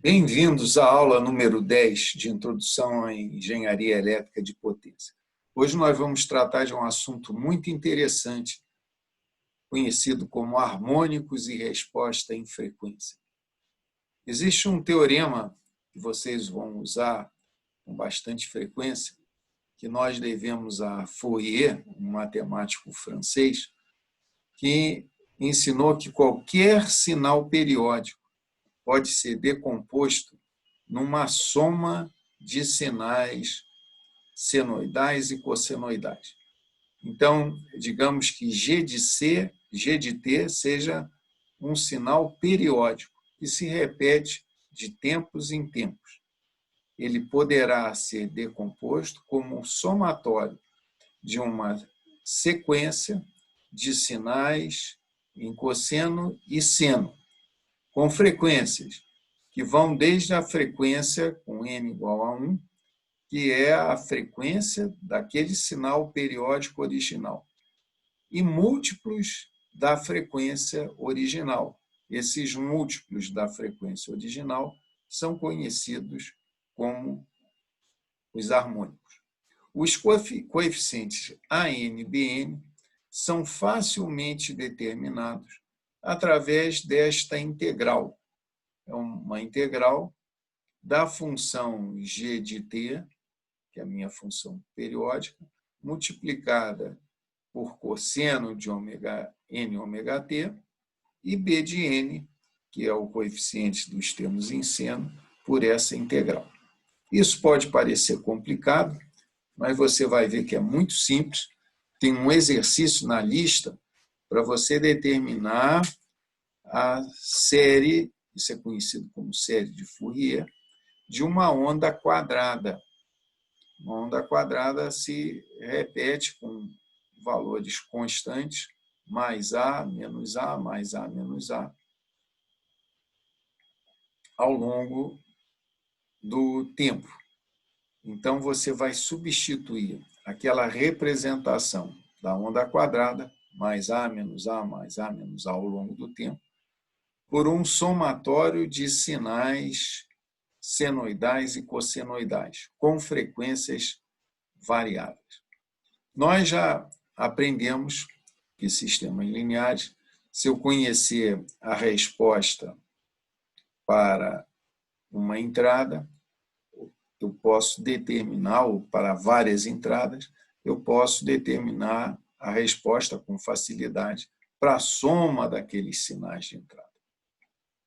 Bem-vindos à aula número 10 de Introdução à Engenharia Elétrica de Potência. Hoje nós vamos tratar de um assunto muito interessante, conhecido como harmônicos e resposta em frequência. Existe um teorema que vocês vão usar com bastante frequência, que nós devemos a Fourier, um matemático francês, que ensinou que qualquer sinal periódico pode ser decomposto numa soma de sinais senoidais e cossenoidais. Então, digamos que G de C, G de T seja um sinal periódico que se repete de tempos em tempos. Ele poderá ser decomposto como um somatório de uma sequência de sinais em cosseno e seno, com frequências que vão desde a frequência com n igual a 1, que é a frequência daquele sinal periódico original, e múltiplos da frequência original. Esses múltiplos da frequência original são conhecidos como os harmônicos. Os coeficientes AN e BN são facilmente determinados através desta integral. É uma integral da função g de t, que é a minha função periódica, multiplicada por cosseno de ômega n ômega t, e b de n, que é o coeficiente dos termos em seno, por essa integral. Isso pode parecer complicado, mas você vai ver que é muito simples. Tem um exercício na lista para você determinar a série, isso é conhecido como série de Fourier, de uma onda quadrada. Uma onda quadrada se repete com valores constantes, mais A, menos A, mais A, menos A, ao longo do tempo. Então, você vai substituir aquela representação da onda quadrada, mais A, menos A, mais A, menos A, ao longo do tempo, por um somatório de sinais senoidais e cossenoidais, com frequências variáveis. Nós já aprendemos que sistemas lineares, se eu conhecer a resposta para uma entrada, eu posso determinar, ou para várias entradas, eu posso determinar a resposta com facilidade para a soma daqueles sinais de entrada.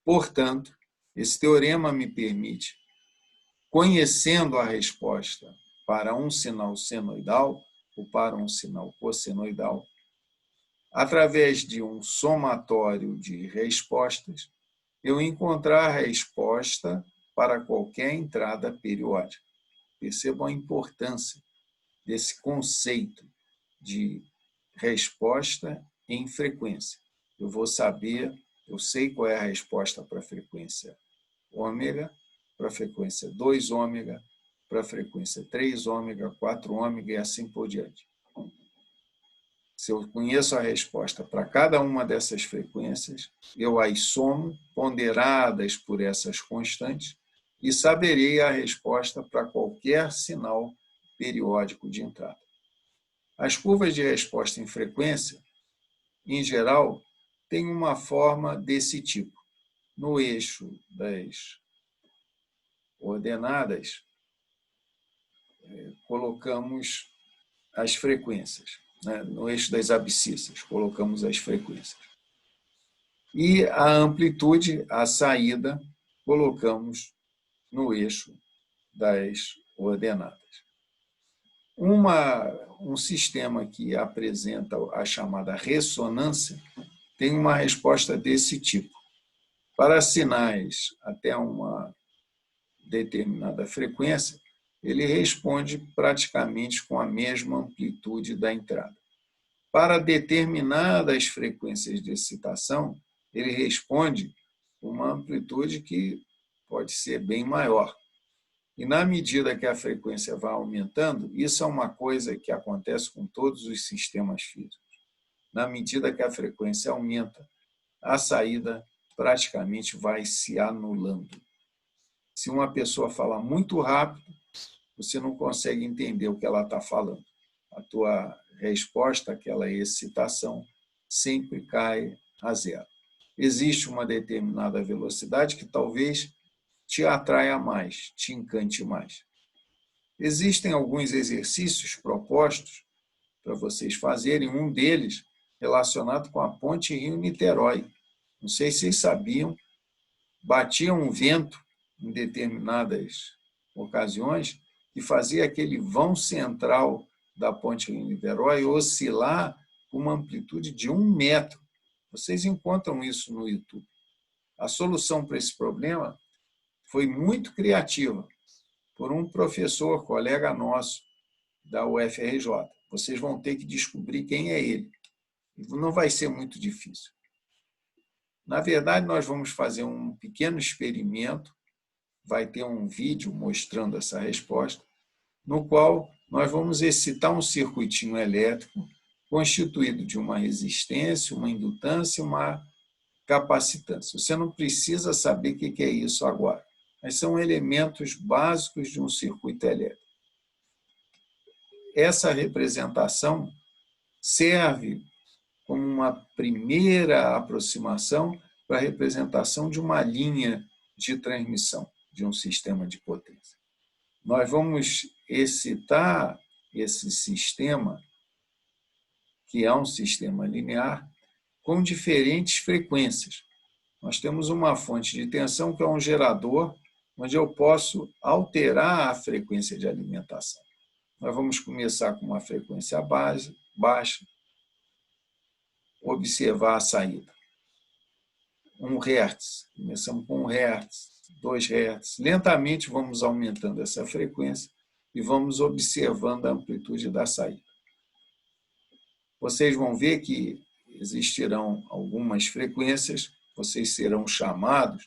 Portanto, esse teorema me permite, conhecendo a resposta para um sinal senoidal ou para um sinal cossenoidal, através de um somatório de respostas, eu encontrar a resposta para qualquer entrada periódica. Percebam a importância desse conceito de resposta em frequência. Eu vou saber, eu sei qual é a resposta para a frequência ômega, para a frequência 2 ômega, para a frequência 3 ômega, 4 ômega e assim por diante. Se eu conheço a resposta para cada uma dessas frequências, eu as somo, ponderadas por essas constantes, e saberei a resposta para qualquer sinal periódico de entrada. As curvas de resposta em frequência, em geral, têm uma forma desse tipo. No eixo das ordenadas, colocamos as frequências. No eixo das abscissas, colocamos as frequências. E a amplitude, a saída, colocamos no eixo das ordenadas. Um sistema que apresenta a chamada ressonância tem uma resposta desse tipo. Para sinais até uma determinada frequência, ele responde praticamente com a mesma amplitude da entrada. Para determinadas frequências de excitação, ele responde com uma amplitude que pode ser bem maior. E na medida que a frequência vai aumentando, isso é uma coisa que acontece com todos os sistemas físicos. Na medida que a frequência aumenta, a saída praticamente vai se anulando. Se uma pessoa fala muito rápido, você não consegue entender o que ela está falando. A tua resposta àquela excitação sempre cai a zero. Existe uma determinada velocidade que talvez te atraia mais, te encante mais. Existem alguns exercícios propostos para vocês fazerem, um deles relacionado com a ponte Rio-Niterói. Não sei se vocês sabiam, batia um vento em determinadas ocasiões e fazia aquele vão central da ponte Rio-Niterói oscilar com uma amplitude de 1 metro. Vocês encontram isso no YouTube. A solução para esse problema foi muito criativa por um professor, colega nosso da UFRJ. Vocês vão ter que descobrir quem é ele. Não vai ser muito difícil. Na verdade, nós vamos fazer um pequeno experimento, vai ter um vídeo mostrando essa resposta, no qual nós vamos excitar um circuitinho elétrico constituído de uma resistência, uma indutância e uma capacitância. Você não precisa saber o que é isso agora, mas são elementos básicos de um circuito elétrico. Essa representação serve como uma primeira aproximação para a representação de uma linha de transmissão de um sistema de potência. Nós vamos excitar esse sistema, que é um sistema linear, com diferentes frequências. Nós temos uma fonte de tensão, que é um gerador, onde eu posso alterar a frequência de alimentação. Nós vamos começar com uma frequência baixa, observar a saída. 1 Hz, começamos com 1 Hz, 2 Hz. Lentamente vamos aumentando essa frequência e vamos observando a amplitude da saída. Vocês vão ver que existirão algumas frequências, vocês serão chamados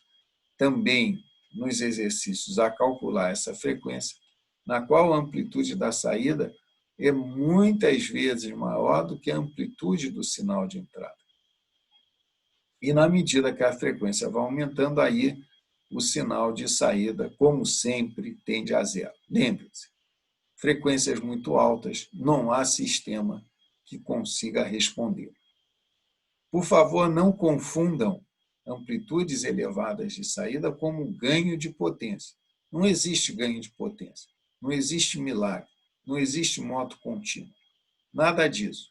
também nos exercícios a calcular essa frequência, na qual a amplitude da saída é muitas vezes maior do que a amplitude do sinal de entrada. E na medida que a frequência vai aumentando, aí o sinal de saída, como sempre, tende a zero. Lembre-se, frequências muito altas, não há sistema que consiga responder. Por favor, não confundam amplitudes elevadas de saída como ganho de potência. Não existe ganho de potência, não existe milagre, não existe moto contínuo. Nada disso.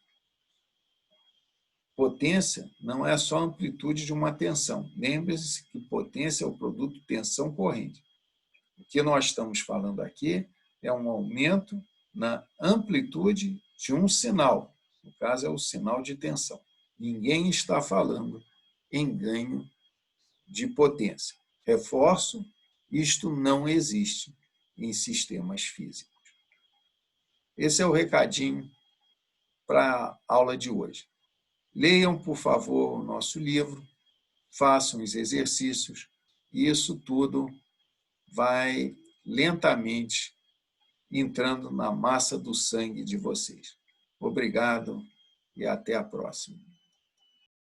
Potência não é só a amplitude de uma tensão. Lembre-se que potência é o produto tensão-corrente. O que nós estamos falando aqui é um aumento na amplitude de um sinal. No caso, é o sinal de tensão. Ninguém está falando em ganho de potência. Reforço, isto não existe em sistemas físicos. Esse é o recadinho para a aula de hoje. Leiam, por favor, o nosso livro, façam os exercícios, e isso tudo vai lentamente entrando na massa do sangue de vocês. Obrigado e até a próxima.